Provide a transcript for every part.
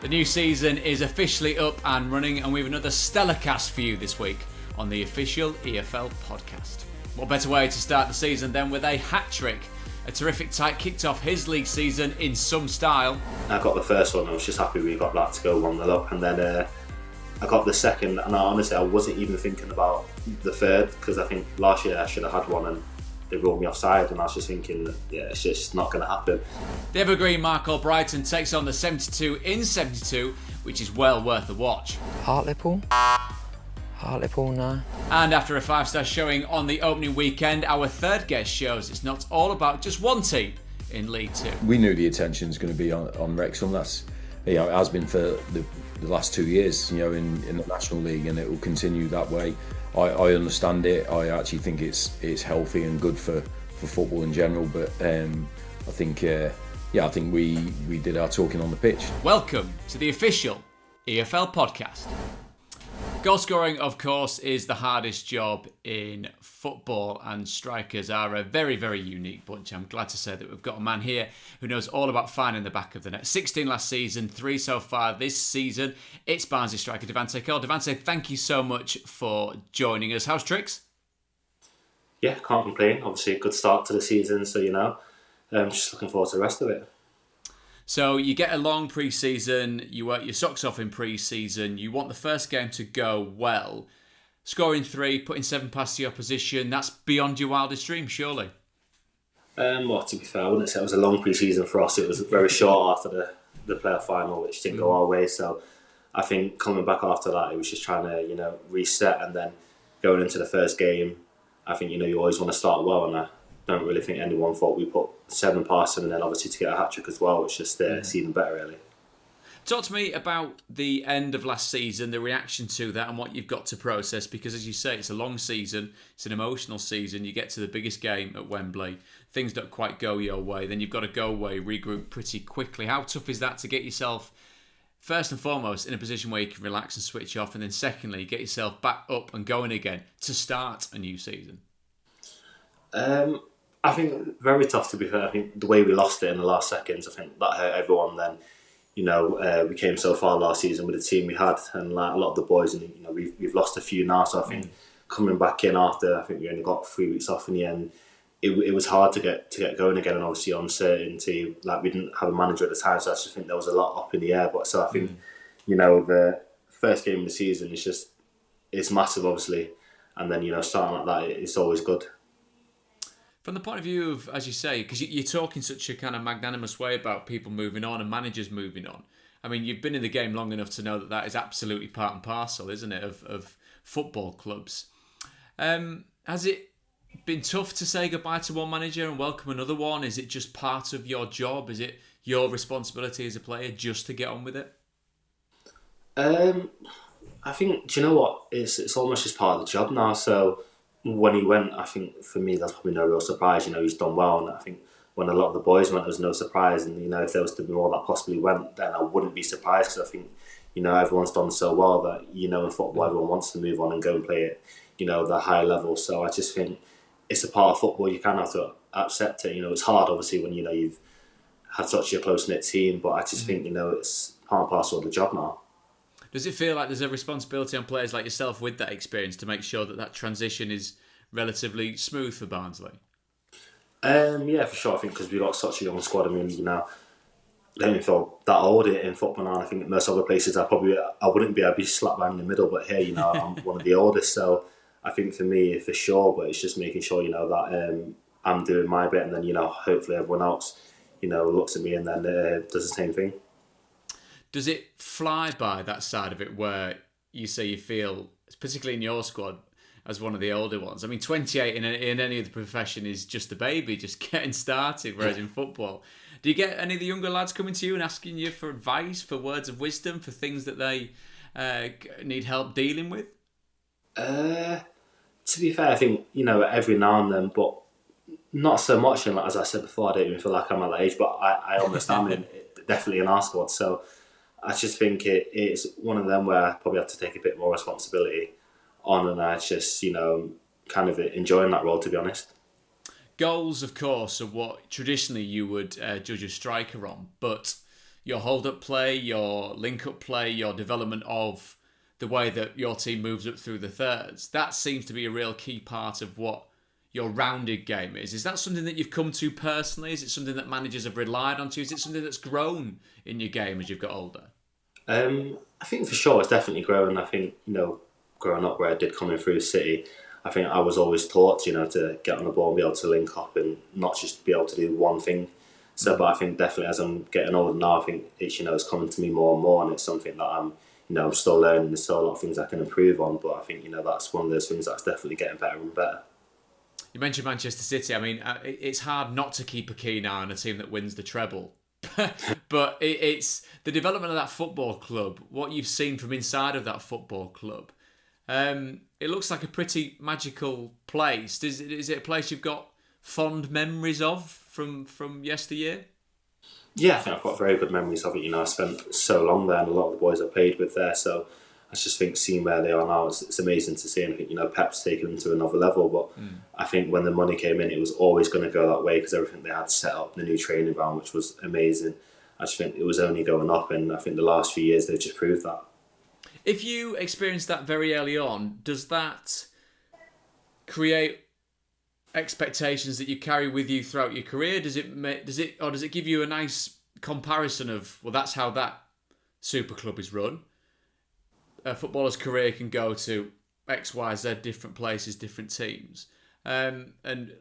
The new season is officially up and running, and we have another stellar cast for you this week on the official EFL Podcast. What better way to start the season than with a hat-trick? A terrific tight kicked off his league season in some style. I got the first one, I was just happy we got that to go 1-0 up, and then I got the second, and honestly I wasn't even thinking about the third, because I think last year I should have had one and they ruled me offside, and I was just thinking, yeah, it's just not going to happen. The evergreen Mark Albrighton takes on the 72 in 72, which is well worth a watch. Hartlepool, no. And after a 5-star showing on the opening weekend, our third guest shows it's not all about just one team in League Two. We knew the attention was going to be on Wrexham. That's, it has been for the last 2 years, in the National League, and it will continue that way. I understand it. I actually think it's healthy and good for football in general. But I think we did our talking on the pitch. Welcome to the official EFL Podcast. Goal scoring, of course, is the hardest job in football, and strikers are a very, very unique bunch. I'm glad to say that we've got a man here who knows all about finding the back of the net. 16 last season, 3 so far this season. It's Barnsley striker Devante Cole. Devante, thank you so much for joining us. How's tricks? Yeah, can't complain. Obviously a good start to the season, so just looking forward to the rest of it. So you get a long pre-season, you work your socks off in pre-season, you want the first game to go well. Scoring 3, putting 7 past the opposition, that's beyond your wildest dreams, surely? Well, to be fair, I wouldn't say it was a long pre-season for us. It was very short after the playoff final, which didn't go our way. So I think coming back after that, it was just trying to, reset, and then going into the first game, I think, you always want to start well, and I don't really think anyone thought we put 7 past them, and then obviously to get a hat-trick as well, it's just it's even better, really. Talk to me about the end of last season, the reaction to that, and what you've got to process, because as you say, it's a long season, it's an emotional season. You get to the biggest game at Wembley, things don't quite go your way, then you've got to go away, regroup pretty quickly. How tough is that to get yourself, first and foremost, in a position where you can relax and switch off, and then secondly, get yourself back up and going again to start a new season? I think very tough, to be fair. I think the way we lost it in the last seconds, I think that hurt everyone. Then, we came so far last season with the team we had, and like a lot of the boys, and we've lost a few now. So I think coming back in after, I think we only got 3 weeks off in the end. It was hard to get going again, and obviously uncertainty. Like, we didn't have a manager at the time, so I just think there was a lot up in the air. But so I think the first game of the season is it's massive, obviously, and then starting like that, it's always good. From the point of view of, as you say, because you're talking such a kind of magnanimous way about people moving on and managers moving on. I mean, you've been in the game long enough to know that is absolutely part and parcel, isn't it, of football clubs. Has it been tough to say goodbye to one manager and welcome another one? Is it just part of your job? Is it your responsibility as a player just to get on with it? I think, do you know what? It's almost just part of the job now, so when he went, I think for me that's probably no real surprise. He's done well, and I think when a lot of the boys went, there was no surprise. And if there was to be more that possibly went, then I wouldn't be surprised, because I think everyone's done so well that in football everyone wants to move on and go and play at the high level. So I just think it's a part of football. You kind of have to accept it. It's hard obviously when you've had such a close knit team, but I just think it's part and parcel of the job now. Does it feel like there's a responsibility on players like yourself with that experience to make sure that transition is relatively smooth for Barnsley? Yeah, for sure. I think because we've got such a young squad. I mean, I don't even feel that old in football now. I think most other places I wouldn't be. I'd be slap bang in the middle. But here, I'm one of the oldest. So I think for me, for sure. But it's just making sure that I'm doing my bit, and then hopefully everyone else looks at me and then does the same thing. Does it fly by, that side of it, where you say you feel, particularly in your squad, as one of the older ones? I mean, 28 in any other profession is just a baby, just getting started, whereas in football, do you get any of the younger lads coming to you and asking you for advice, for words of wisdom, for things that they need help dealing with? To be fair, I think, every now and then, but not so much. And as I said before, I don't even feel like I'm at that age, but I almost am definitely in our squad. So I just think it's one of them where I probably have to take a bit more responsibility on, and I just, kind of enjoying that role, to be honest. Goals, of course, are what traditionally you would judge a striker on, but your hold-up play, your link-up play, your development of the way that your team moves up through the thirds. That seems to be a real key part of what your rounded game is. Is that something that you've come to personally? Is it something that managers have relied on to? Is it something that's grown in your game as you've got older? I think for sure it's definitely grown. I think, growing up where I did coming through City, I think I was always taught, to get on the ball and be able to link up and not just be able to do one thing. So, but I think definitely as I'm getting older now, I think it's, it's coming to me more and more, and it's something that I'm still learning. There's still a lot of things I can improve on, but I think, that's one of those things that's definitely getting better and better. You mentioned Manchester City. I mean, it's hard not to keep a keen eye on a team that wins the treble. But it's the development of that football club, what you've seen from inside of that football club. It looks like a pretty magical place. Is it a place you've got fond memories of from yesteryear? Yeah, I think I've got very good memories of it. I spent so long there, and a lot of the boys I played with there. So I just think seeing where they are now, it's amazing to see. And I think, Pep's taken them to another level. But I think when the money came in, it was always going to go that way because everything they had set up, the new training ground, which was amazing. I just think it was only going up. And I think the last few years, they've just proved that. If you experienced that very early on, does that create expectations that you carry with you throughout your career? Does it give you a nice comparison of, well, that's how that super club is run? A footballer's career can go to X, Y, Z, different places, different teams. And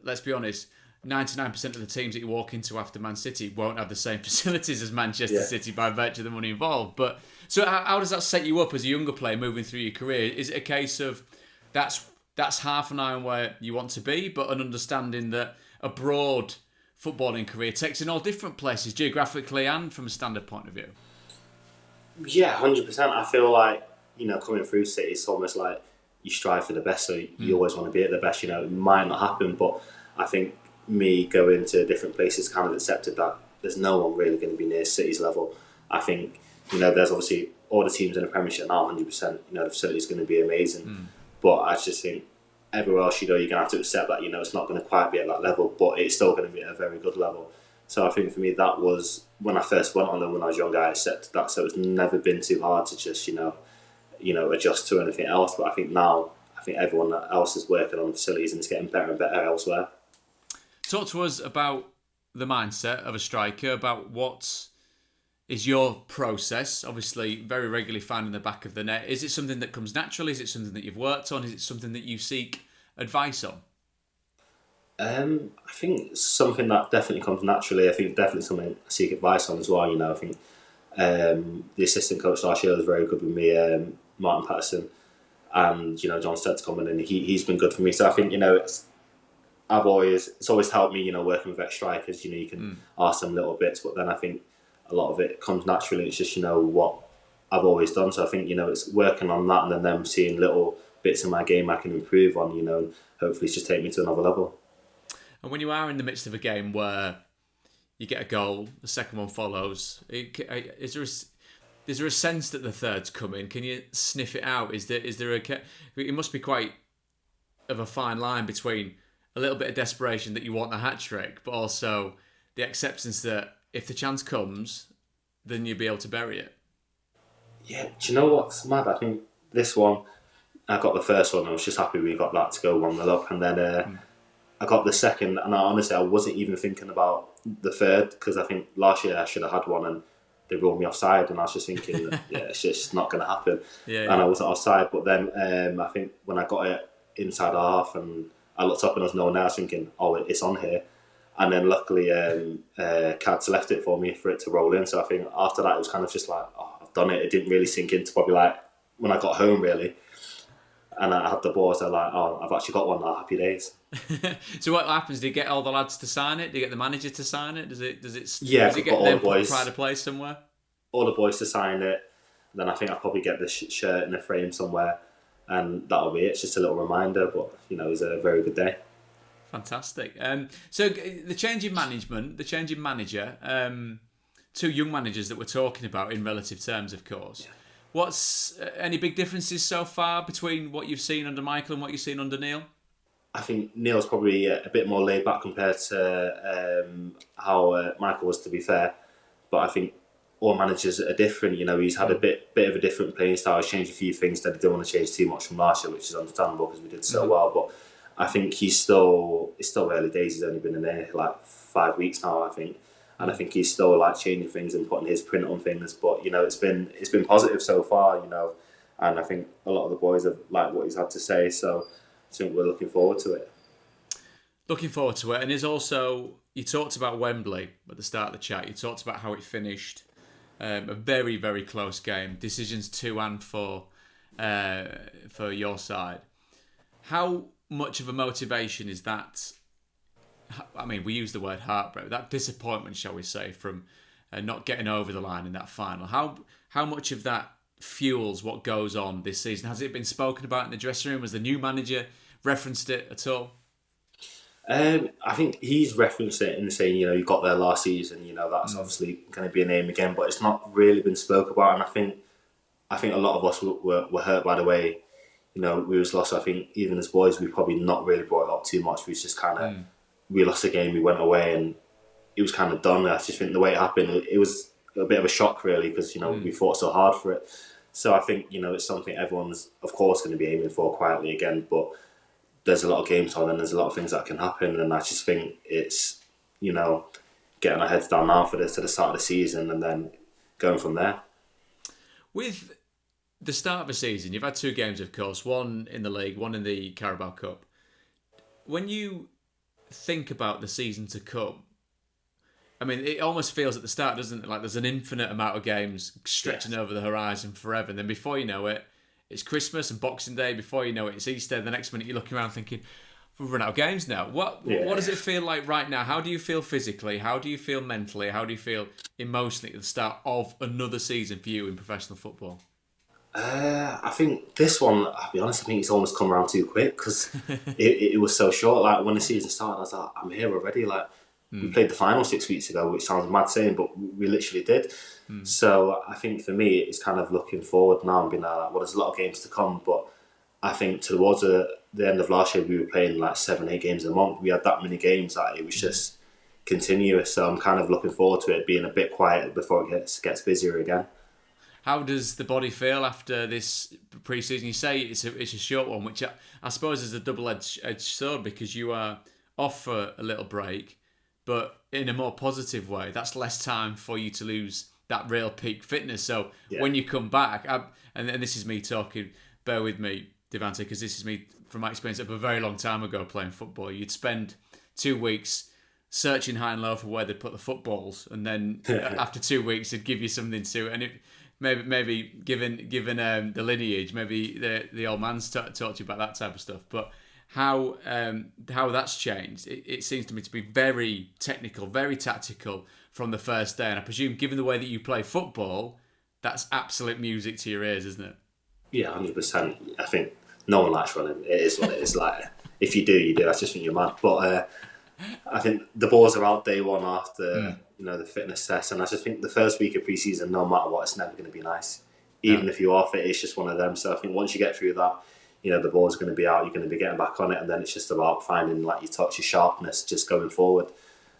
let's be honest, 99% of the teams that you walk into after Man City won't have the same facilities as Manchester City by virtue of the money involved. But so how does that set you up as a younger player moving through your career? Is it a case of that's half an eye on where you want to be, but an understanding that a broad footballing career takes in all different places, geographically and from a standard point of view? Yeah, 100%. I feel like, coming through City, it's almost like you strive for the best, so you always want to be at the best. It might not happen, but I think me going to different places kind of accepted that there's no one really going to be near City's level. I think, there's obviously all the teams in the Premiership now, 100%, the facility's going to be amazing. But I just think everywhere else you're going to have to accept that, it's not going to quite be at that level, but it's still going to be at a very good level. So I think for me, that was, when I first went on them when I was younger, I accepted that. So it's never been too hard to just, adjust to anything else. But I think now, everyone else is working on the facilities and it's getting better and better elsewhere. Talk to us about the mindset of a striker, about what is your process. Obviously, very regularly finding the back of the net. Is it something that comes naturally? Is it something that you've worked on? Is it something that you seek advice on? I think it's something that definitely comes naturally. I think definitely something I seek advice on as well. I think the assistant coach last year was very good with me, Martin Patterson, and John Stead's coming in. He's been good for me. So I think it's always helped me. Working with ex-strikers, you can ask them little bits, but then I think a lot of it comes naturally. It's just what I've always done. So I think it's working on that, and then them seeing little bits in my game I can improve on. And hopefully it's just take me to another level. And when you are in the midst of a game where you get a goal, the second one follows, is there a sense that the third's coming? Can you sniff it out? Is there it must be quite of a fine line between a little bit of desperation that you want a hat-trick, but also the acceptance that if the chance comes, then you'll be able to bury it. Yeah, do you know what's mad? I think this one, I got the first one, I was just happy we got that to go 1-0 up, and then I got the second, and honestly, I wasn't even thinking about the third, because I think last year I should have had one, and they ruled me offside, and I was just thinking, it's just not going to happen. And I wasn't offside, but then I think when I got it inside half, and I looked up and there was no one there, I was thinking, oh, it's on here. And then luckily, Cads left it for me for it to roll in. So I think after that, it was kind of just like, oh, I've done it. It didn't really sink into probably like when I got home, really. And I had the ball, so like, oh, I've actually got one now, happy days. So what happens? Do you get all the lads to sign it? Do you get the manager to sign it? Does it get all them the boys, pride of place somewhere? All the boys to sign it. Then I think I'll probably get the shirt in a frame somewhere. And that'll be it. It's just a little reminder, but it was a very good day. Fantastic. So the change in management, the change in manager, two young managers that we're talking about in relative terms, of course. Yeah. What's any big differences so far between what you've seen under Michael and what you've seen under Neil? I think Neil's probably a bit more laid back compared to how Michael was, to be fair. But I think all managers are different. You know, he's had a bit of a different playing style. He's changed a few things that he didn't want to change too much from last year, which is understandable because we did so well. But I think it's still early days. He's only been in there like 5 weeks now, I think. And I think he's still like changing things and putting his print on things. But, you know, it's been positive so far, you know. And I think a lot of the boys have liked what he's had to say. So I think we're looking forward to it. Looking forward to it. And there's also, you talked about Wembley at the start of the chat. You talked about how it finished. A very, very close game. Decisions 2 and 4 for your side. How much of a motivation is that? I mean, we use the word heartbreak. That disappointment, shall we say, from not getting over the line in that final. How much of that fuels what goes on this season? Has it been spoken about in the dressing room? Has the new manager referenced it at all? I think he's referenced it in saying, you know, you got there last season, you know, that's obviously going to be a name again, but it's not really been spoke about. And I think a lot of us were hurt by the way, you know, we was lost. I think even as boys, we probably not really brought it up too much. We just kind of, we lost the game, we went away and it was kind of done. I just think the way it happened, it was a bit of a shock really because, you know, we fought so hard for it. So I think, you know, it's something everyone's, of course, going to be aiming for quietly again, but there's a lot of games on and there's a lot of things that can happen, and I just think it's, you know, getting our heads down now for this to the start of the season and then going from there. With the start of the season, you've had 2 games, of course, one in the league, one in the Carabao Cup. When you think about the season to come, I mean, it almost feels at the start, doesn't it, like there's an infinite amount of games stretching over the horizon forever, and then before you know it, it's Christmas and Boxing Day. Before you know it, it's Easter. The next minute you're looking around thinking, we've run out of games now. What does it feel like right now? How do you feel physically? How do you feel mentally? How do you feel emotionally at the start of another season for you in professional football? I think this one, I'll be honest, I think it's almost come around too quick because it was so short. Like when the season started, I was like, I'm here already. Like we played the final 6 weeks ago, which sounds mad saying, but we literally did. So I think for me, it's kind of looking forward now and being like, well, there's a lot of games to come. But I think towards the end of last year, we were playing like 7-8 games a month. We had that many games that it was just continuous. So I'm kind of looking forward to it being a bit quiet before it gets busier again. How does the body feel after this pre-season? You say it's a short one, which I suppose is a double-edged sword because you are off for a little break, but in a more positive way. That's less time for you to lose that real peak fitness. So when you come back, and this is me talking, bear with me, Devante, because this is me from my experience of a very long time ago playing football. You'd spend 2 weeks searching high and low for where they'd put the footballs, and then after 2 weeks, they'd give you something to, and it maybe given the lineage, maybe the old man's talked to you about that type of stuff. But how that's changed, it seems to me to be very technical, very tactical from the first day. And I presume, given the way that you play football, that's absolute music to your ears, isn't it? Yeah, 100%. I think no one likes running. It is what it is. Like if you do, you do. I just think you're mad. But I think the balls are out day one after you know the fitness test, and I just think the first week of pre-season, no matter what, it's never going to be nice. Even if you are fit, it's just one of them. So I think once you get through that, you know the ball's going to be out. You're going to be getting back on it, and then it's just about finding like your touch, your sharpness, just going forward.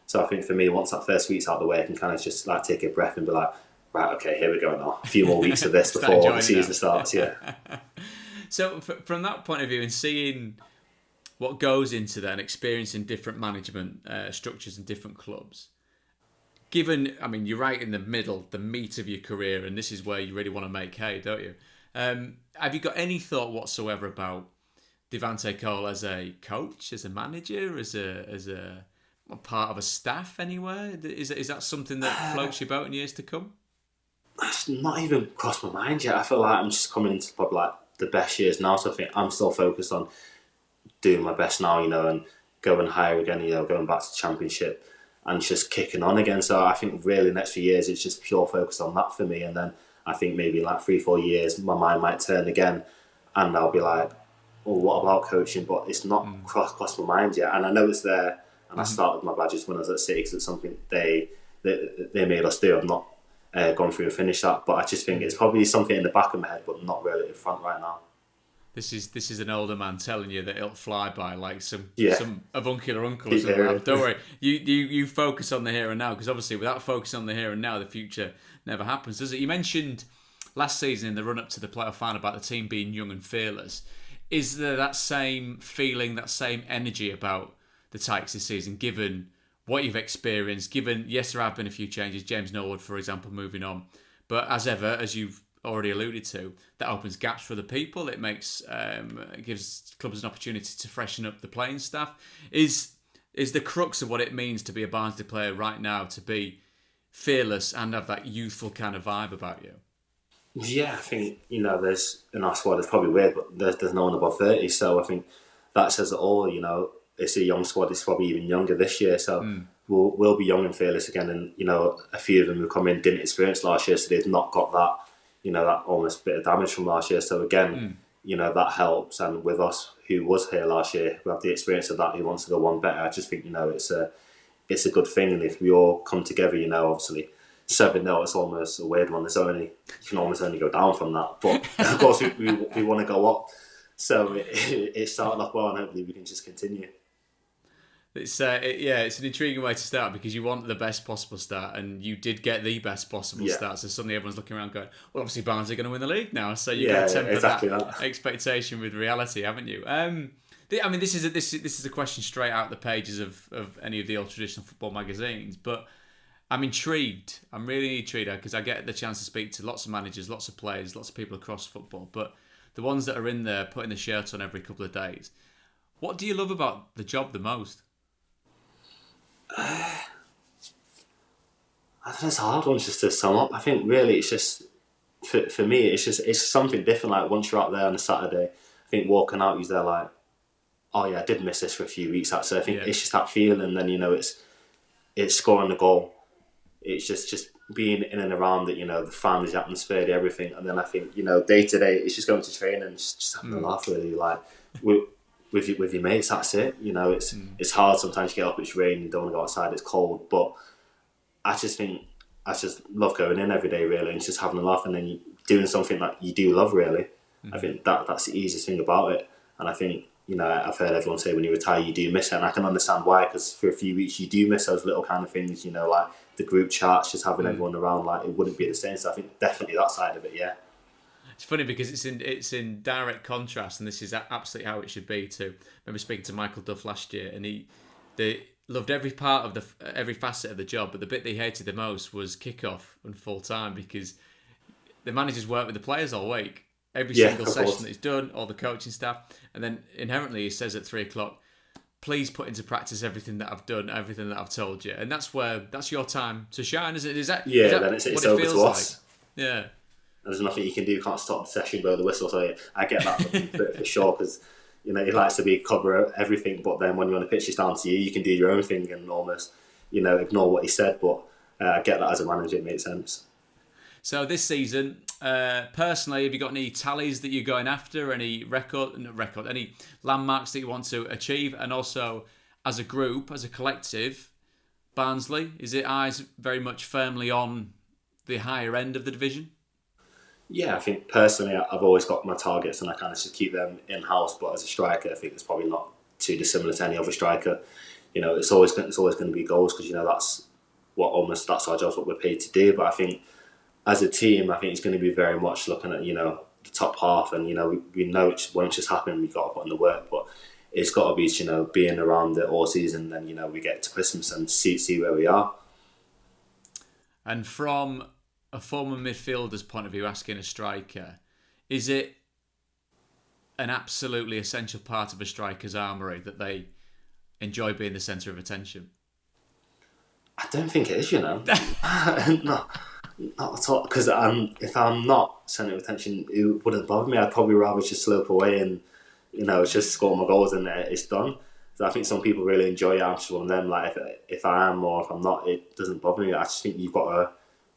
So I think for me, once that first week's out of the way, I can kind of just like take a breath and be like, right, okay, here we go now. A few more weeks of this before the season starts. Yeah. So from that point of view, and seeing what goes into that, and experiencing different management structures in different clubs, given, I mean, you're right in the middle, the meat of your career, and this is where you really want to make hay, don't you? Have you got any thought whatsoever about Devante Cole as a coach, as a manager, as a part of a staff anywhere? Is that something that floats your boat in years to come? That's not even crossed my mind yet. I feel like I'm just coming into probably like the best years now, so I think I'm still focused on doing my best now, you know, and going higher again, you know, going back to Championship and just kicking on again. So I think really the next few years it's just pure focus on that for me, and then I think maybe like 3-4 years my mind might turn again and I'll be like, well, what about coaching? But it's not crossed my mind yet, and I know it's there. And I started my badges when I was at City because it's something they made us do. I've not gone through and finished that, but I just think it's probably something in the back of my head, but not really in front right now. This is an older man telling you that it'll fly by like some avuncular uncle or Yeah. something. Don't worry. You focus on the here and now, because obviously without focusing on the here and now, the future never happens, does it? You mentioned last season in the run up to the playoff final about the team being young and fearless. Is there that same feeling, that same energy about the Tykes this season, given what you've experienced, given, yes, there have been a few changes, James Norwood, for example, moving on, but as ever, as you've already alluded to, that opens gaps for the people. It makes it gives clubs an opportunity to freshen up the playing staff. Is the crux of what it means to be a Barnsley player right now, to be fearless and have that youthful kind of vibe about you? Yeah, I think, there's, in our squad, it's probably weird, but there's no one above 30, so I think that says it all. It's a young squad, it's probably even younger this year, so we'll be young and fearless again, and, a few of them who come in didn't experience last year, so they've not got that, that almost bit of damage from last year, so again, that helps, and with us, who was here last year, who have the experience of that, who wants to go one better, I just think, it's a good thing, and if we all come together, obviously, 7-0, it's almost a weird one. You can almost only go down from that. But of course, we want to go up. So it started off well, and hopefully we can just continue. It's an intriguing way to start, because you want the best possible start, and you did get the best possible start. So suddenly everyone's looking around going, well, obviously Barnsley are going to win the league now. So you've got to temper that expectation with reality, haven't you? This is a question straight out the pages of any of the old traditional football magazines, but I'm intrigued. I'm really intrigued, because I get the chance to speak to lots of managers, lots of players, lots of people across football. But the ones that are in there putting the shirt on every couple of days, what do you love about the job the most? I think it's a hard one just to sum up. I think really it's just, for me, it's something different. Like once you're out there on a Saturday, I think walking out, you're there like, oh yeah, I did miss this for a few weeks actually. I think it's just that feeling, and then it's scoring the goal. It's just being in and around it, the families, the atmosphere, everything. And then I think, day to day, it's just going to train and just having a laugh, really. Like, with your mates, that's it. It's hard sometimes to get up, it's raining, you don't want to go outside, it's cold. But I just love going in every day, really, and just having a laugh and then doing something that you do love, really. I think that's the easiest thing about it. And I think, I've heard everyone say when you retire, you do miss it. And I can understand why, because for a few weeks, you do miss those little kind of things, like the group chats, just having everyone around, like it wouldn't be the same. So I think definitely that side of it, yeah. It's funny because it's in direct contrast, and this is absolutely how it should be too. I remember speaking to Michael Duff last year, and they loved every part of every facet of the job, but the bit they hated the most was kick-off and full time, because the managers work with the players all week. Every single session that he's done, all the coaching staff, and then inherently he says at 3:00, please put into practice everything that I've done, everything that I've told you, and that's your time to shine, isn't it? Is that then it's over to us. Like? Yeah. There's nothing you can do. You can't stop the session, blow the whistle. So I get that for sure, because he likes to cover everything, but then when you're on the pitch, it's down to you. You can do your own thing and almost ignore what he said. But I get that as a manager, it makes sense. So this season, personally, have you got any tallies that you're going after? Any any landmarks that you want to achieve? And also, as a group, as a collective, Barnsley, is it eyes very much firmly on the higher end of the division? Yeah, I think personally, I've always got my targets, and I kind of just keep them in house. But as a striker, I think it's probably not too dissimilar to any other striker. It's always going to be goals, because that's our job, what we're paid to do. But I think, as a team, I think it's going to be very much looking at, the top half, and, we know it won't just happen, we've got to put in the work, but it's got to be, being around it all season, then, we get to Christmas and see where we are. And from a former midfielder's point of view, asking a striker, is it an absolutely essential part of a striker's armoury that they enjoy being the centre of attention? I don't think it is, No. Not at all, because if I'm not centre of attention, it wouldn't bother me. I'd probably rather just slope away and just score my goals and it's done. So I think some people really enjoy it. I'm just one of them. Like if I am or if I'm not, it doesn't bother me. I just think you've got to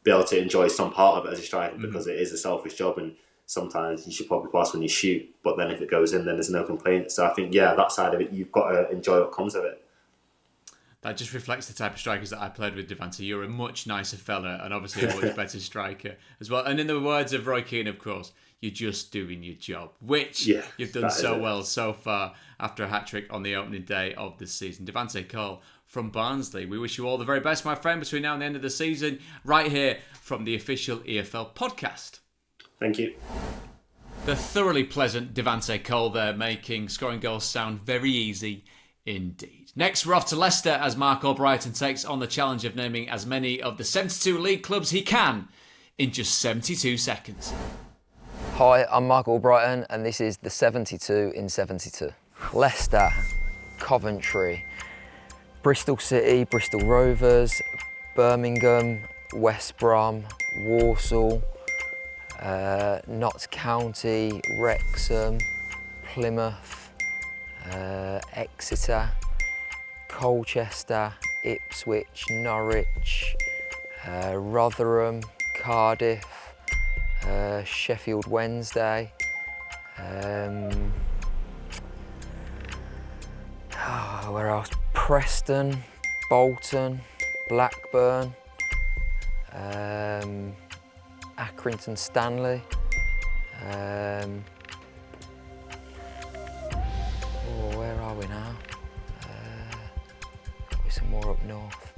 be able to enjoy some part of it as a striker, because it is a selfish job, and sometimes you should probably pass when you shoot, but then if it goes in, then there's no complaint. So I think that side of it, you've got to enjoy what comes of it. That just reflects the type of strikers that I played with, Devante. You're a much nicer fella and obviously a much better striker as well. And in the words of Roy Keane, of course, you're just doing your job, which you've done so well so far after a hat-trick on the opening day of the season. Devante Cole from Barnsley. We wish you all the very best, my friend, between now and the end of the season, right here from the official EFL podcast. Thank you. The thoroughly pleasant Devante Cole there, making scoring goals sound very easy indeed. Next, we're off to Leicester as Mark Albrighton takes on the challenge of naming as many of the 72 league clubs he can in just 72 seconds. Hi, I'm Mark Albrighton and this is the 72 in 72. Leicester, Coventry, Bristol City, Bristol Rovers, Birmingham, West Brom, Walsall, Notts County, Wrexham, Plymouth, Exeter, Colchester, Ipswich, Norwich, Rotherham, Cardiff, Sheffield Wednesday, where else? Preston, Bolton, Blackburn, Accrington Stanley, where are we now? Probably some more up north.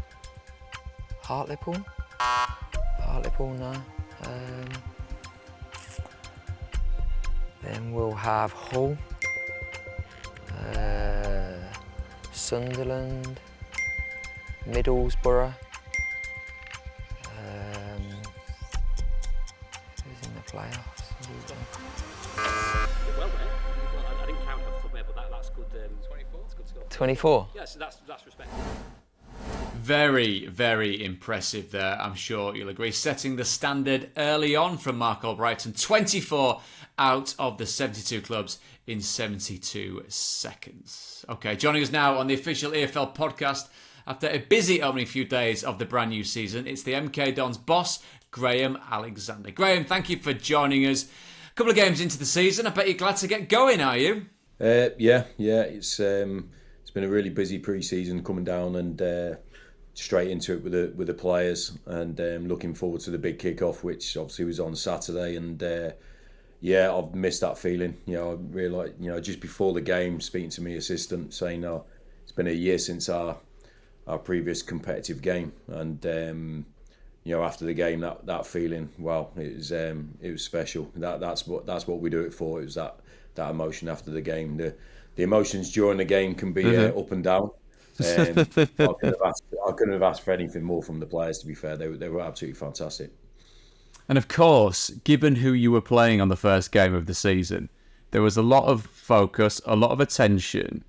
Hartlepool? Hartlepool, no. Then we'll have Hull, Sunderland, Middlesbrough, who's in the playoffs? Well, I didn't count off the top of my head, but that's good. 24. That's good score. 24? Yeah, so that's respectable. Very, very impressive there, I'm sure you'll agree. Setting the standard early on from Mark Albrighton. 24 out of the 72 clubs in 72 seconds. Okay, joining us now on the official EFL podcast after a busy opening few days of the brand new season, it's the MK Dons boss, Graham Alexander. Graham, thank you for joining us. A couple of games into the season, I bet you're glad to get going, are you? Yeah. It's been a really busy pre-season coming down and straight into it with the players, and looking forward to the big kick-off, which obviously was on Saturday. And I've missed that feeling. I realised, just before the game, speaking to my assistant, saying, it's been a year since our previous competitive game, and after the game, that feeling, wow, it was special. That's what we do it for. It was that emotion after the game. The emotions during the game can be up and down. I couldn't have asked for anything more from the players, to be fair. They were absolutely fantastic. And of course, given who you were playing on the first game of the season, there was a lot of focus, a lot of attention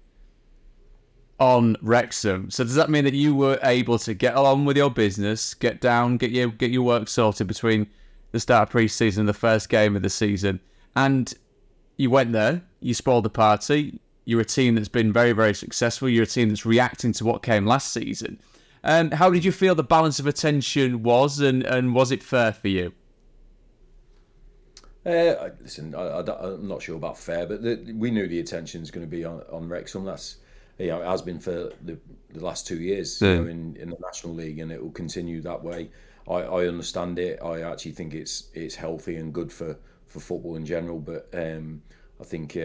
on Wrexham. So does that mean that you were able to get along with your business, get down, get your work sorted between the start of pre-season and the first game of the season, and you went there, you spoiled the party? You're a team that's been very, very successful. You're a team that's reacting to what came last season. And how did you feel the balance of attention was, and was it fair for you? Listen, I'm not sure about fair, but we knew the attention is going to be on Wrexham. That's, it has been for the last 2 years in the National League, and it will continue that way. I understand it. I actually think it's healthy and good for football in general. But I think.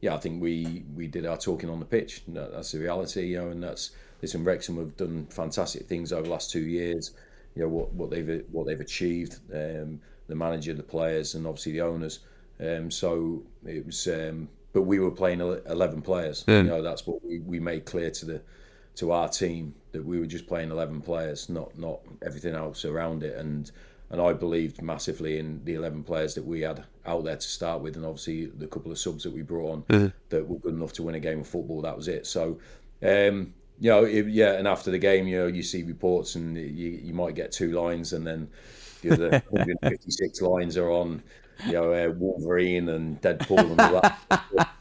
I think we did our talking on the pitch. That's the reality, and listen, Wrexham have done fantastic things over the last 2 years. What they've achieved, the manager, the players, and obviously the owners. So it was, but we were playing 11 players. That's what we made clear to our team, that we were just playing 11 players, not everything else around it. And I believed massively in the 11 players that we had out there to start with, and obviously the couple of subs that we brought on that were good enough to win a game of football. That was it. So, and after the game, you see reports, and you might get 2 lines, and then the other 156 lines are on, Wolverine and Deadpool and all that.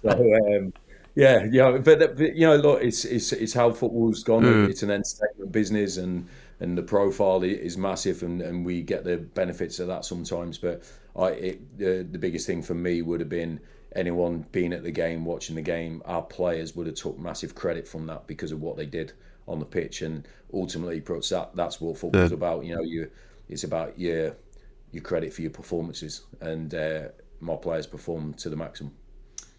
So, but look, it's how football's gone. It's an entertainment business, and the profile is massive, and we get the benefits of that sometimes. But the biggest thing for me would have been anyone being at the game, watching the game. Our players would have took massive credit from that because of what they did on the pitch, and ultimately, that's what football's about. It's about your credit for your performances, and my players perform to the maximum.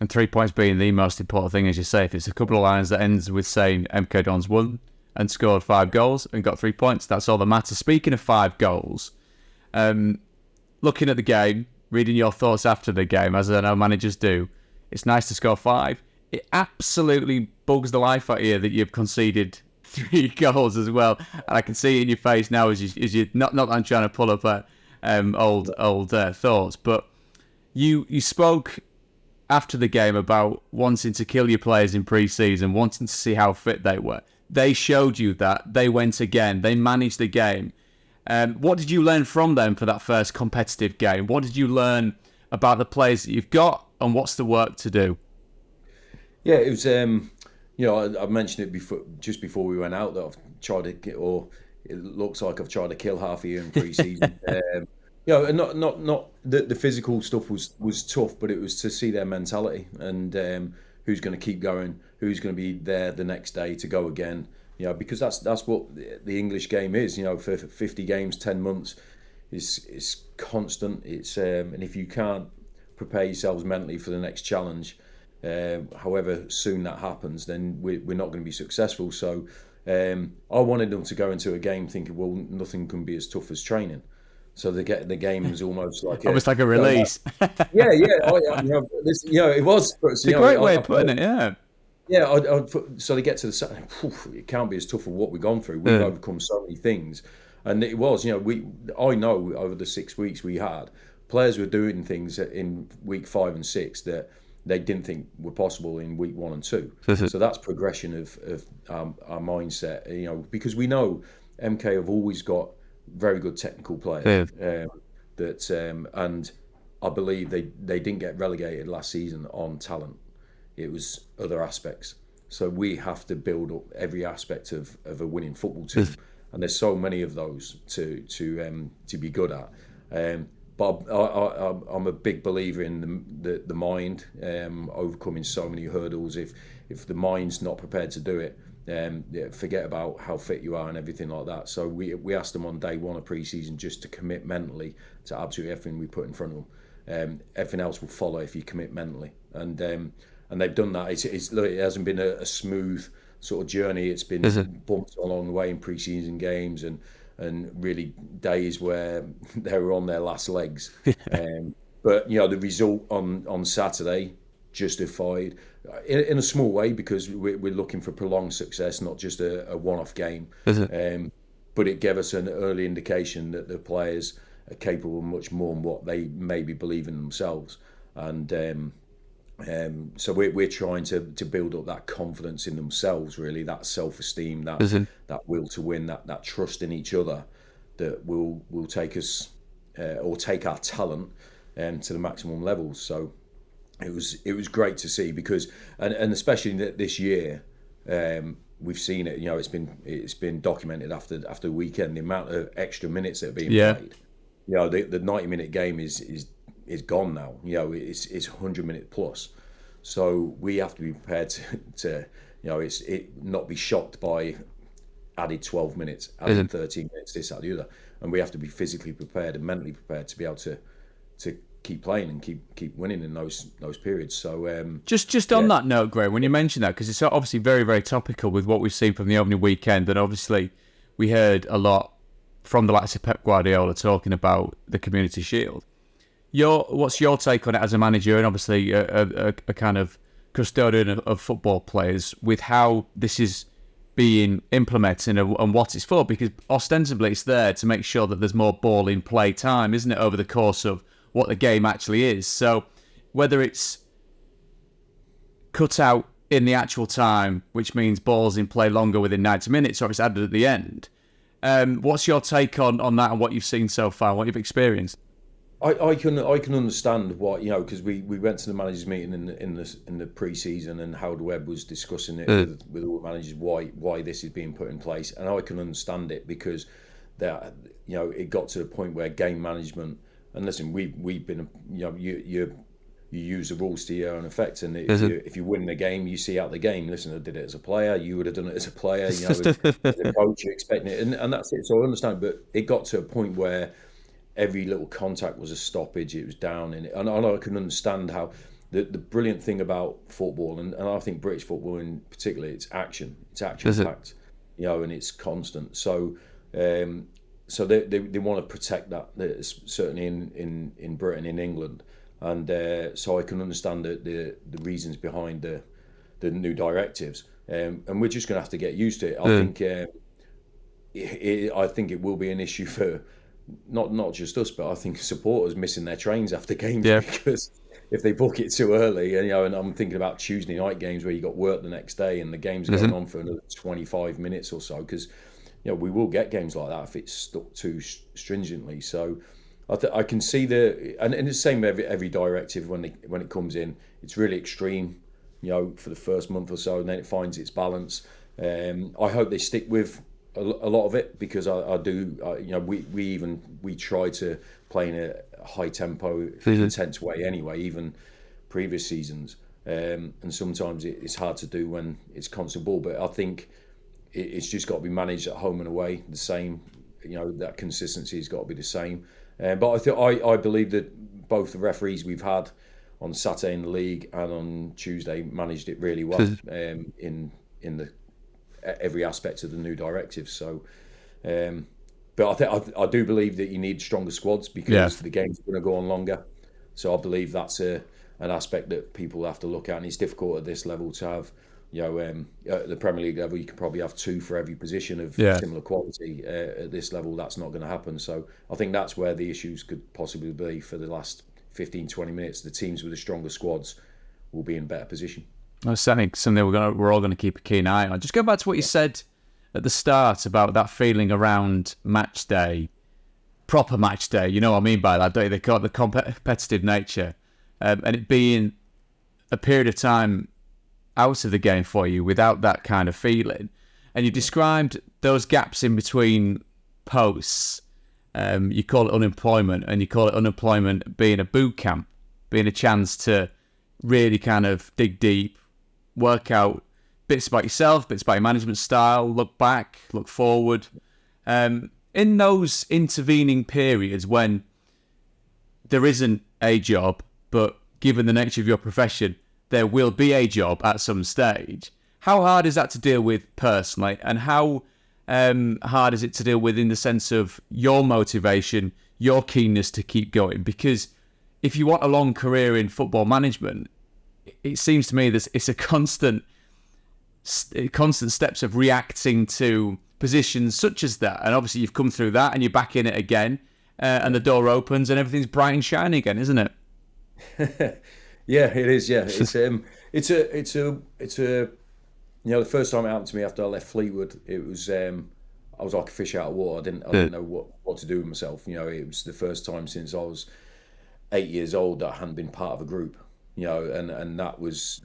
And 3 points being the most important thing, as you say. If it's a couple of lines that ends with saying MK Dons won and scored 5 goals and got 3 points, that's all that matters. Speaking of 5 goals, looking at the game, reading your thoughts after the game, as I know managers do, it's nice to score 5. It absolutely bugs the life out of you that you've conceded 3 goals as well. And I can see it in your face now as you not that I'm trying to pull up old thoughts, but you spoke after the game about wanting to kill your players in pre-season, wanting to see how fit they were. They showed you that. They went again. They managed the game. What did you learn from them for that first competitive game? What did you learn about the players that you've got, and what's the work to do? Yeah, it was. I mentioned it just before we went out, that I've tried to get, or it looks like I've tried to kill half a year in pre-season. Not the physical stuff was tough, but it was to see their mentality and who's going to keep going, who's going to be there the next day to go again. Because that's what the English game is. For 50 games, 10 months, it's constant. It's and if you can't prepare yourselves mentally for the next challenge, however soon that happens, then we're not going to be successful. So I wanted them to go into a game thinking, well, nothing can be as tough as training. So the game is almost like a release. Yeah. It was. It's a great way of putting it. Yeah. Yeah. So they get to the second. It can't be as tough as what we've gone through. We've overcome so many things, and it was. I know over the 6 weeks we had, players were doing things in week 5 and 6 that they didn't think were possible in week 1 and 2. So that's progression of our mindset. Because we know MK have always got very good technical players. And I believe they didn't get relegated last season on talent. It was other aspects. So we have to build up every aspect of a winning football team, and there's so many of those to be good at. But I'm a big believer in the mind, overcoming so many hurdles. If the mind's not prepared to do it, forget about how fit you are and everything like that. So we asked them on day 1 of pre-season just to commit mentally to absolutely everything we put in front of them. Everything else will follow if you commit mentally, and they've done that. It hasn't been a smooth sort of journey. It's been bumps along the way in pre-season games and really days where they were on their last legs. But the result on Saturday justified in a small way, because we're looking for prolonged success, not just a one-off game. But it gave us an early indication that the players are capable of much more than what they maybe believe in themselves. And so we're trying to build up that confidence in themselves, really, that self-esteem, that will to win, that trust in each other, that will take us or take our talent to the maximum levels. So it was great to see, because and especially this year, we've seen it. It's been documented after the weekend, the amount of extra minutes that are being played. The 90-minute game is gone now. It's 100-minute plus. So we have to be prepared to not be shocked by added 12 minutes, added 13 minutes, this, that, the other. And we have to be physically prepared and mentally prepared to be able to keep playing and keep winning in those periods. So just on that note, Graham, when you mention that, because it's obviously very, very topical with what we've seen from the opening weekend, and obviously we heard a lot from the likes of Pep Guardiola talking about the Community Shield. What's your take on it as a manager, and obviously a kind of custodian of football players, with how this is being implemented and what it's for? Because ostensibly it's there to make sure that there's more ball in play time, isn't it, over the course of what the game actually is. So whether it's cut out in the actual time, which means balls in play longer within 90 minutes, or it's added at the end, what's your take on that and what you've seen so far, what you've experienced? I can understand what, because we went to the managers meeting in the pre-season, and Howard Webb was discussing it with all the managers why this is being put in place, and I can understand it, because that it got to the point where game management, and listen, we've been your you use the rules to your own effect. And if you win the game, you see out the game. Listen, I did it as a player. You would have done it as a player. You know, as a coach, you're expecting it, and that's it. So I understand, but it got to a point where every little contact was a stoppage. It was down, and I can understand how the brilliant thing about football, and I think British football in particular, it's action. It's action-packed, you know, and it's constant. So. So they want to protect that, certainly in Britain, in England, and so I can understand the reasons behind the new directives, and we're just going to have to get used to it. I think it will be an issue for not just us, but I think supporters missing their trains after games because if they book it too early, and I'm thinking about Tuesday night games where you got work the next day and the game's going on for another 25 minutes or so, because. We will get games like that if it's stuck too stringently. So I can see and it's the same with every directive when it comes in. It's really extreme, for the first month or so, and then it finds its balance. I hope they stick with a lot of it, because I do. We try to play in a high tempo, intense way anyway, even previous seasons. And sometimes it's hard to do when it's constant ball. But I think. It's just got to be managed at home and away the same. That consistency has got to be the same. But I believe that both the referees we've had on Saturday in the league and on Tuesday managed it really well in the every aspect of the new directive. So, but I do believe that you need stronger squads because the game's going to go on longer. So I believe that's an aspect that people have to look at, and it's difficult at this level to have. At the Premier League level, you can probably have 2 for every position of similar quality. At this level, that's not going to happen. So I think that's where the issues could possibly be for the last 15, 20 minutes. The teams with the stronger squads will be in better position. That's certainly something we're all going to keep a keen eye on. Just go back to what you said at the start about that feeling around match day, proper match day. You know what I mean by that, don't you? They call it the competitive nature, and it being a period of time out of the game for you without that kind of feeling. And you described those gaps in between posts. You call it unemployment, and you call it unemployment being a boot camp, being a chance to really kind of dig deep, work out bits about yourself, bits about your management style, look back, look forward. In those intervening periods when there isn't a job, but given the nature of your profession, there will be a job at some stage. How hard is that to deal with personally, and how hard is it to deal with in the sense of your motivation, your keenness to keep going? Because if you want a long career in football management, it seems to me that it's a constant steps of reacting to positions such as that. And obviously you've come through that and you're back in it again, and the door opens and everything's bright and shiny again, isn't it? Yeah, it is. Yeah, it's a the first time it happened to me after I left Fleetwood, it was I was like a fish out of water. I didn't know what to do with myself. It was the first time since I was 8 years old that I hadn't been part of a group. And that was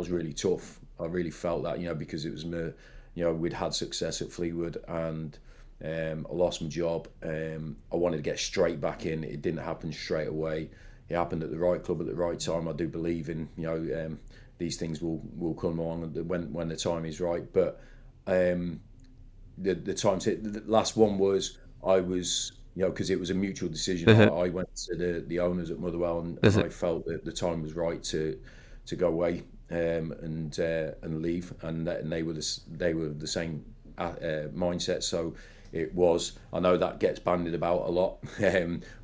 really tough. I really felt that because it was we'd had success at Fleetwood, and I lost my job. I wanted to get straight back in. It didn't happen straight away. It happened at the right club at the right time. I do believe in these things will come along when the time is right. But the time the last one was I was because it was a mutual decision. I went to the owners at Motherwell and I felt that the time was right to go away and leave, and they were the same mindset. So. It was. I know that gets bandied about a lot,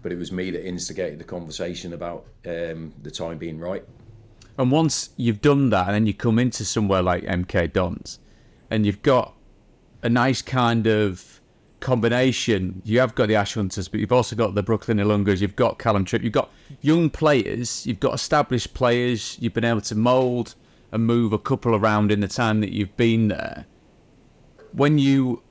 but it was me that instigated the conversation about the time being right. And once you've done that, and then you come into somewhere like MK Dons, and you've got a nice kind of combination. You have got the Ash Hunters, but you've also got the Brooklyn Ilungas, you've got Callum Tripp, you've got young players, you've got established players, you've been able to mould and move a couple around in the time that you've been there. When you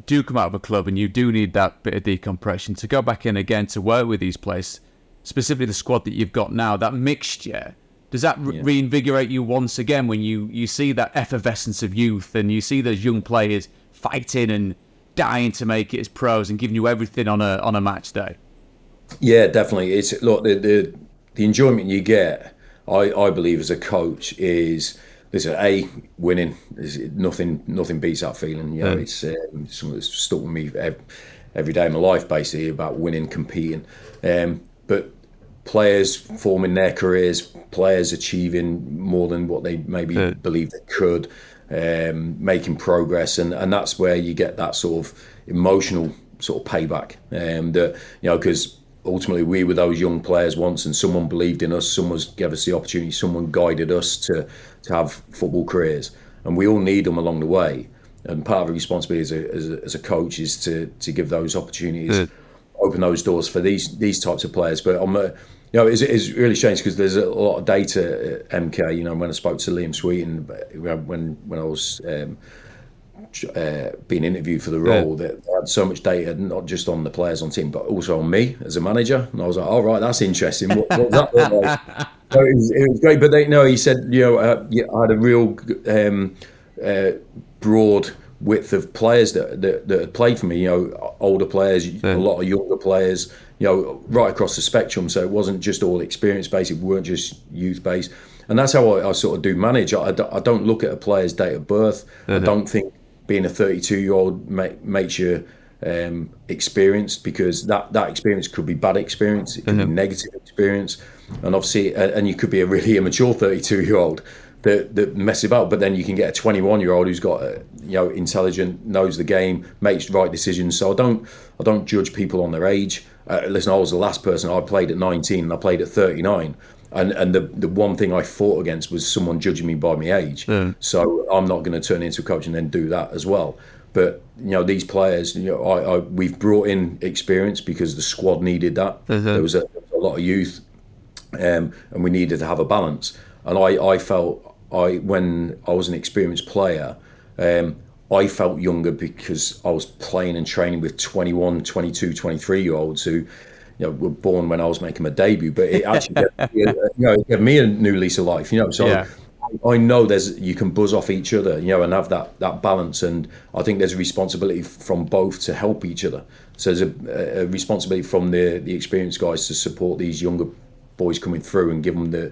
do come out of a club and you do need that bit of decompression to go back in again to work with these players, specifically the squad that you've got now, that mixture, does that reinvigorate you once again when you see that effervescence of youth and you see those young players fighting and dying to make it as pros and giving you everything on a match day? Yeah, definitely. It's look, the enjoyment you get I believe as a coach is winning is nothing beats that feeling. You know, it's something that's stuck with me every day of my life, basically, about winning, competing. But players forming their careers, players achieving more than what they maybe believed they could, making progress, and that's where you get that sort of emotional sort of payback. Because ultimately we were those young players once, and someone believed in us, someone gave us the opportunity, someone guided us to have football careers, and we all need them along the way. And part of the responsibility as a coach is to give those opportunities, open those doors for these types of players. But it's really strange because there's a lot of data at MK. You know, when I spoke to Liam Sweeten, when I was being interviewed for the role, that I had so much data, not just on the players on team, but also on me as a manager. And I was like, "All right, that's interesting. What does that look like?" So it was great. But he said, I had a real broad width of players that had played for me. You know, older players, a lot of younger players. You know, right across the spectrum. So it wasn't just all experience based. We weren't just youth based. And that's how I sort of do manage. I don't look at a player's date of birth. I don't think being a 32-year-old makes you experienced, because that experience could be bad experience, it could be negative experience, and obviously, and you could be a really immature 32-year-old that mess about. But then you can get a 21-year-old who's got intelligent, knows the game, makes the right decisions. So I don't judge people on their age. Listen, I was the last person. I played at 19 and I played at 39. And the one thing I fought against was someone judging me by my age. So I'm not going to turn into a coach and then do that as well. But these players, we've brought in experience because the squad needed that. There was a lot of youth, and we needed to have a balance. And I felt when I was an experienced player, I felt younger because I was playing and training with 21, 22, 23-year-olds who were born when I was making my debut. But it actually gave me a new lease of life. So I know you can buzz off each other, and have that balance. And I think there's a responsibility from both to help each other. So there's a responsibility from the experienced guys to support these younger boys coming through and give them the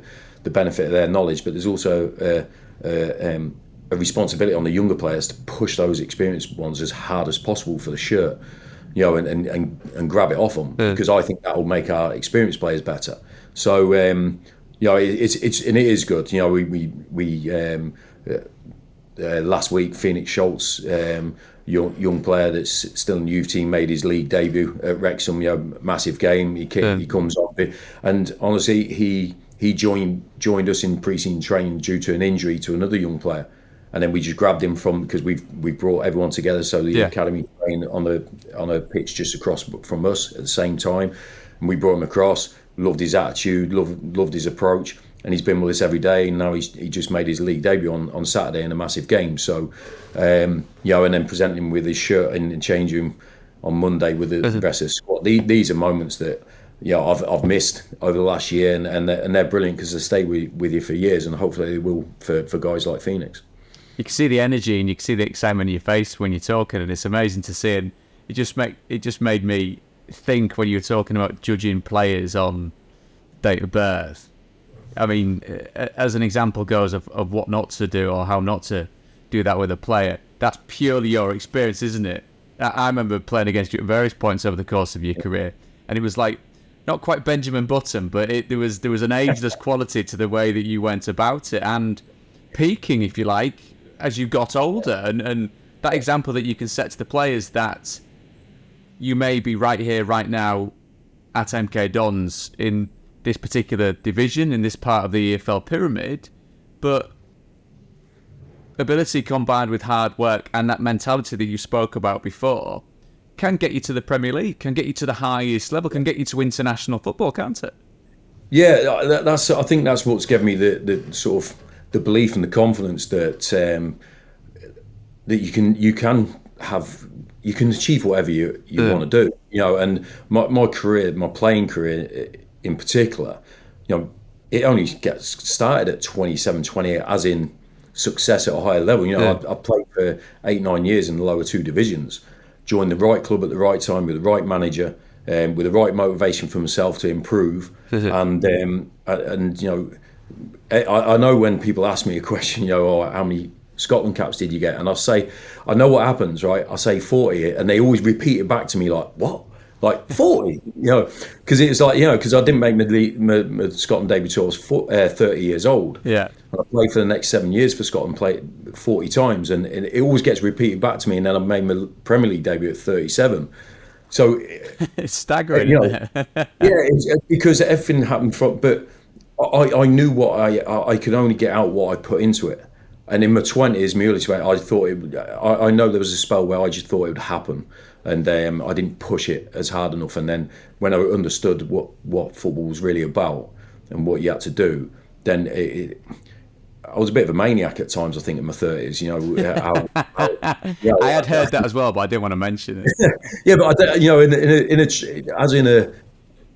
benefit of their knowledge. But there's also a responsibility on the younger players to push those experienced ones as hard as possible for the shirt, and grab it off them, because I think that will make our experienced players better. So it is good. We last week, Phoenix Schultz, young player that's still in the youth team, made his league debut at Wrexham. Massive game. He comes on, and honestly, he joined us in pre-season training due to an injury to another young player. And then we just grabbed him because we've brought everyone together. So the academy trained on a pitch just across from us at the same time, and we brought him across. Loved his attitude, loved his approach, and he's been with us every day. And now he just made his league debut on Saturday in a massive game. So and then presenting him with his shirt in the change room on Monday with the rest of the squad. These are moments that I've missed over the last year, and they're brilliant because they stay with you for years, and hopefully they will for guys like Phoenix. You can see the energy and you can see the excitement in your face when you're talking, and it's amazing to see. And it just made me think when you were talking about judging players on date of birth. I mean, as an example goes of what not to do or how not to do that with a player, that's purely your experience, isn't it? I remember playing against you at various points over the course of your career, and it was like not quite Benjamin Button, but there was an ageless quality to the way that you went about it, and peaking, if you like, as you got older, and that example that you can set to the players that you may be right here, right now at MK Dons in this particular division, in this part of the EFL pyramid, but ability combined with hard work and that mentality that you spoke about before can get you to the Premier League, can get you to the highest level, can get you to international football, can't it? Yeah, I think that's what's given me the sort of the belief and the confidence that you can achieve whatever you want to do, and my career, my playing career in particular, it only gets started at 27, 28, as in success at a higher level. I played for 8-9 years in the lower two divisions, joined the right club at the right time with the right manager, with the right motivation for myself to improve, and I know when people ask me a question, you know, oh, how many Scotland caps did you get? And I'll say, I know what happens, right? I say 40, and they always repeat it back to me like, what? Like 40? You know, because it's like, you know, because I didn't make my Scotland debut till I was 30 years old. Yeah. I played for the next 7 years for Scotland, played 40 times, and it always gets repeated back to me. And then I made my Premier League debut at 37. So it's staggering, you know, isn't it? yeah, it's, because everything happened from, but I knew what I could only get out what I put into it. And in my 20s, my early 20s, I thought I know there was a spell where I just thought it would happen, and I didn't push it as hard enough. And then when I understood what football was really about and what you had to do, then I was a bit of a maniac at times, I think, in my 30s. You know, I had heard that as well, but I didn't want to mention it. Yeah, but you know,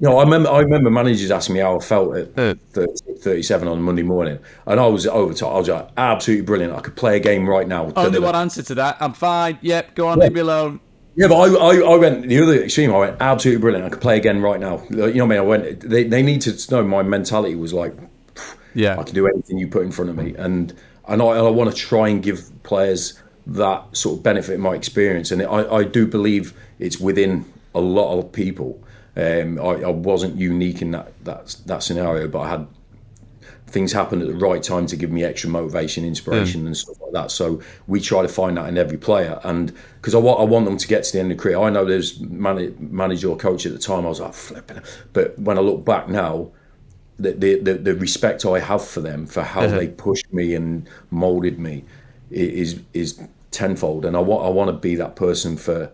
you know, I remember managers asking me how I felt at 37 on Monday morning, and I was overtime. I was like, absolutely brilliant. I could play a game right now. Only one answer to that. I'm fine. Yep, go on, leave me alone. Yeah, but I went the other extreme. I went absolutely brilliant. I could play again right now. You know what I mean? They need to know my mentality was like, yeah, I can do anything you put in front of me, and I want to try and give players that sort of benefit of my experience, and I do believe it's within a lot of people. I wasn't unique in that scenario, but I had things happen at the right time to give me extra motivation, inspiration, and stuff like that. So we try to find that in every player, and because I want them to get to the end of the career. I know there's manager or coach at the time. I was like flipping, but when I look back now, the respect I have for them, for how they pushed me and molded me, is tenfold, and I want to be that person for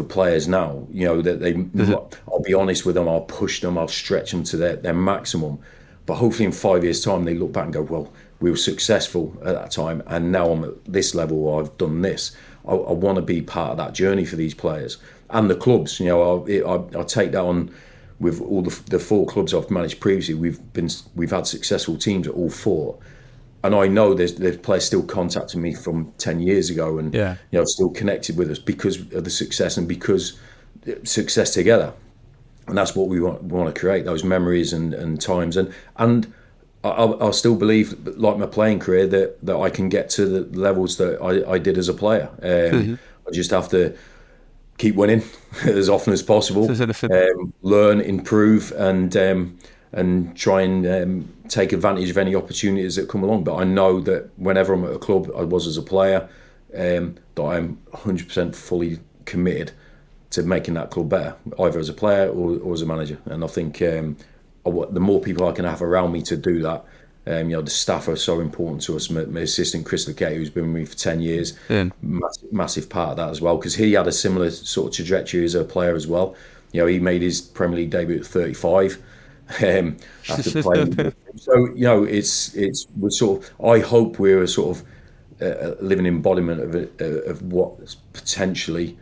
players now. You know, that I'll be honest with them, I'll push them, I'll stretch them to their maximum, but hopefully in 5 years' time they look back and go, well, we were successful at that time, and now I'm at this level where I've done this. I want to be part of that journey for these players and the clubs. You know, I take that on with all the 4 clubs I've managed previously. We've had successful teams at all 4. And I know there's players still contacting me from 10 years ago, and you know, still connected with us because of the success and because success together. And that's what we want to create, those memories and times. And I'll still believe, like my playing career, that I can get to the levels that I did as a player. I just have to keep winning as often as possible, learn, improve, and try and take advantage of any opportunities that come along. But I know that whenever I'm at a club, I was as a player, that I'm 100% fully committed to making that club better, either as a player or as a manager. And I think the more people I can have around me to do that, you know, the staff are so important to us. My assistant, Chris Lequet, who's been with me for 10 years, massive part of that as well, because he had a similar sort of trajectory as a player as well. You know, he made his Premier League debut at 35. After playing, so you know, we're sort of. I hope we're a sort of a living embodiment of what potentially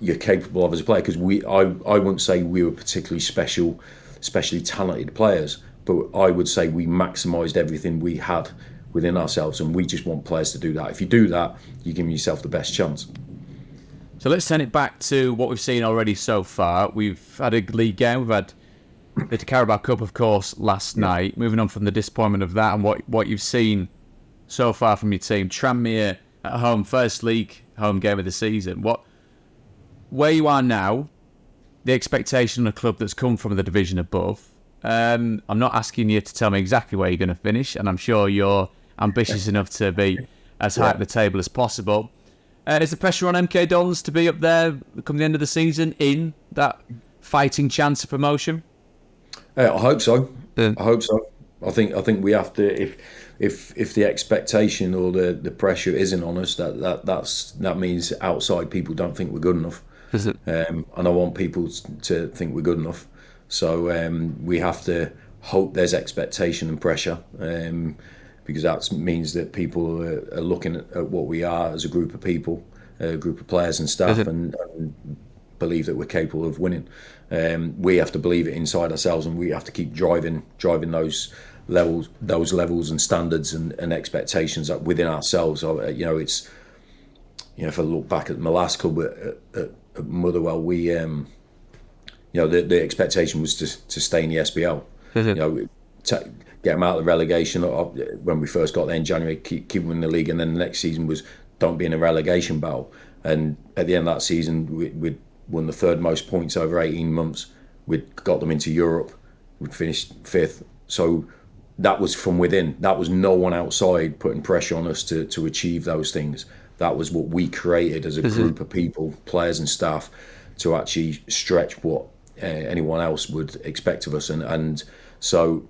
you're capable of as a player. Because I wouldn't say we were particularly especially talented players, but I would say we maximised everything we had within ourselves, and we just want players to do that. If you do that, you're giving yourself the best chance. So let's turn it back to what we've seen already so far. We've had a league game. We've had the Carabao Cup, of course, last night. Moving on from the disappointment of that and what you've seen so far from your team. Tranmere at home, first league home game of the season. Where you are now, the expectation of a club that's come from the division above. I'm not asking you to tell me exactly where you're going to finish, and I'm sure you're ambitious enough to be as high up the table as possible. Is the pressure on MK Dons to be up there come the end of the season in that fighting chance of promotion? I hope so. I hope so. I think we have to. If the expectation or the pressure isn't on us, that means outside people don't think we're good enough. Is it? And I want people to think we're good enough. So we have to hope there's expectation and pressure, because that means that people are looking at what we are as a group of people, a group of players and staff, and believe that we're capable of winning. We have to believe it inside ourselves, and we have to keep driving those levels and standards and expectations up within ourselves. You know, it's, you know, if I look back at my last club at Motherwell, we you know, the expectation was to stay in the SBL. You know, get them out of the relegation. When we first got there in January, keep winning the league, and then the next season was don't be in a relegation battle. And at the end of that season, we'd won the third most points over 18 months. We'd got them into Europe. We'd finished 5th. So that was from within. That was no one outside putting pressure on us to achieve those things. That was what we created as a group of people, players and staff, to actually stretch what anyone else would expect of us. And so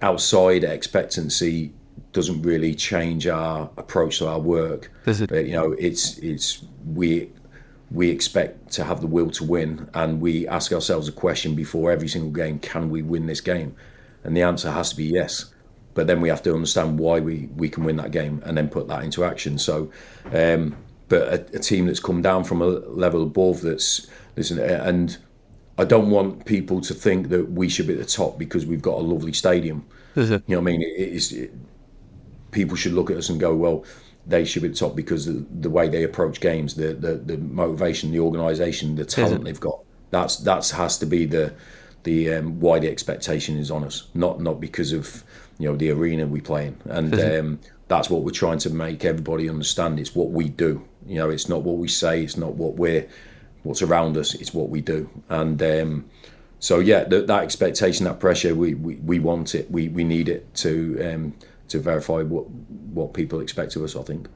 outside expectancy doesn't really change our approach to our work. You know, it's we expect to have the will to win, and we ask ourselves a question before every single game: can we win this game? And the answer has to be yes. But then we have to understand why we can win that game, and then put that into action. So, but a team that's come down from a level above, and I don't want people to think that we should be at the top because we've got a lovely stadium. You know what I mean? People should look at us and go, well, they should be at the top because the way they approach games, the motivation, the organisation, the talent they've got. That has to be the why the expectation is on us, not because of the arena we play in, and that's what we're trying to make everybody understand. It's what we do. It's not what we say. It's not what's around us. It's what we do. And so yeah, that expectation, that pressure, we want it. We need it to verify what people expect of us, I think.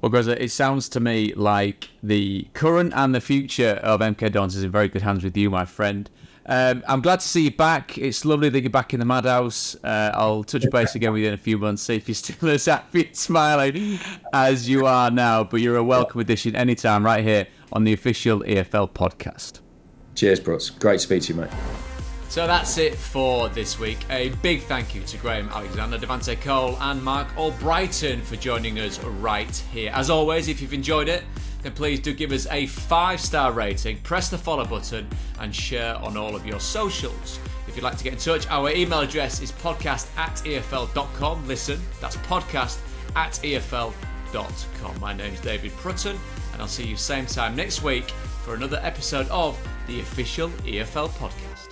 Well, Grezza, it sounds to me like the current and the future of MK Dons is in very good hands with you, my friend. I'm glad to see you back. It's lovely that you're back in the madhouse. I'll touch base again with you in a few months, see if you're still as happy and smiling as you are now. But you're a welcome addition anytime right here on the official EFL podcast. Cheers, Prutz. Great to speak to you, mate. So that's it for this week. A big thank you to Graham Alexander, Devante Cole and Mark Albrighton for joining us right here. As always, if you've enjoyed it, then please do give us a 5-star rating, press the follow button and share on all of your socials. If you'd like to get in touch, our email address is podcast@efl.com. Listen, that's podcast@efl.com. My name's David Prutton, and I'll see you same time next week for another episode of the official EFL podcast.